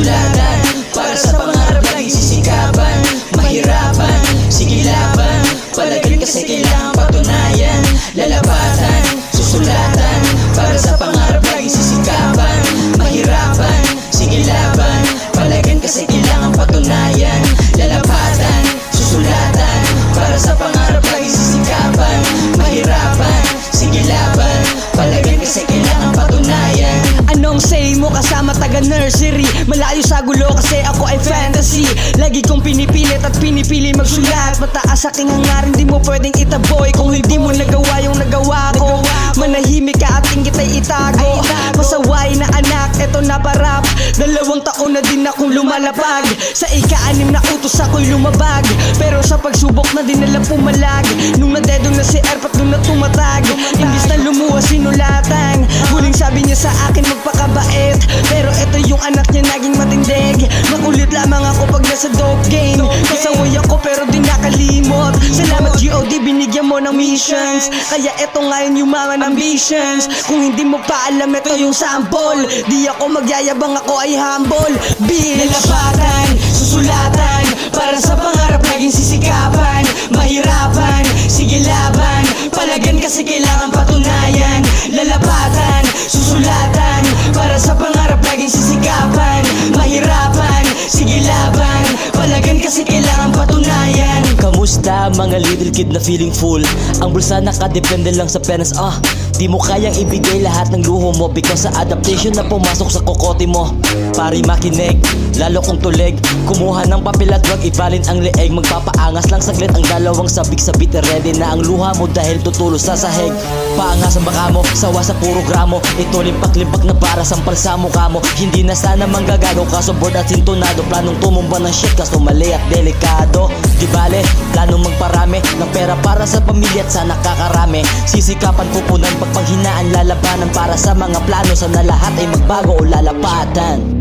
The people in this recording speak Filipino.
susulatan. Para sa pangarap laging sisikapan. Mahirapan, sige laban. Palagin kasi kailangan patunayan. Lalapatan, susulatan. Para sa pangarap laging sisikapan. Mahirapan, sige laban. Palagin kasi kailangan patunayan. Lalapatan, susulatan. Para sa pangarap laging sisikapan. Mahirapan, sige laban. Palagin kasi kailangan patunayan. Anong say mo kasama taga nursery? Malayo sa gulo kasi ako ay fantasy. Lagi kong pinipilit at pinipili magsulat. Mataas aking hangarin, di mo pwedeng itaboy. Kung hindi mo nagawa yung nagawa ko, manahimik ka at inggit ay itago. Pasaway na anak, eto na parap. 2 taon na din akong lumalapag. Sa ika-6 na utos ako'y lumabag. Pero sa pagsubok na dinala pumalag. Nung nadedong na si Erpat, nung natumatag. Imbis na lumuha sinulatan. Huling sabi niya sa akin magpakabait. Pero eto yung anak niya naging matindig. Makulit lamang ako pag nasa dope game. Kasaway ako pero di nakalimot. Salamat G.O.D, binigyan mo ng missions. Kaya eto ngayon yung mga ambitions. Kung hindi mo pa alam, eto yung sample. Di ako magyayabang, ako ay humble. Bitch, Lalapatan, susulatan. Para sa pangarap laging sisikapan. Mahirapan, sige laban. Palagan kasi kailangan patunayan. Lalapatan, susulatan. Para sa pangarap laging sisikapan. Mahirapan, sige laban. Palagan kasi kailangan patunayan. Kamusta mga little kid na feeling full? Ang bulsa nakadepende lang sa penas. Di mo kayang ibigay lahat ng luho mo because sa adaptation na pumasok sa kokote mo. Pari makinig, lalo kong tulig. Kumuha ng papel at wag ibalin ang leeg. Magpapaangas lang saglit ang dalawang sabik-sabit. Ready na ang luha mo dahil tutulo sa sahig. Paangas ang baka mo, sawa sa puro gramo. Ito limpak-limpak na para sampal sa mukha mo. Hindi na sana manggagago kaso board at sintonado. Planong tumumba ng shit kaso mali at delikado. Di bale, planong magparami ng pera para sa pamilya at sa nakakarami. Sisikapan pupunan pagpanghinaan, lalabanan para sa mga plano. Sana lahat ay magbago o lalapatan.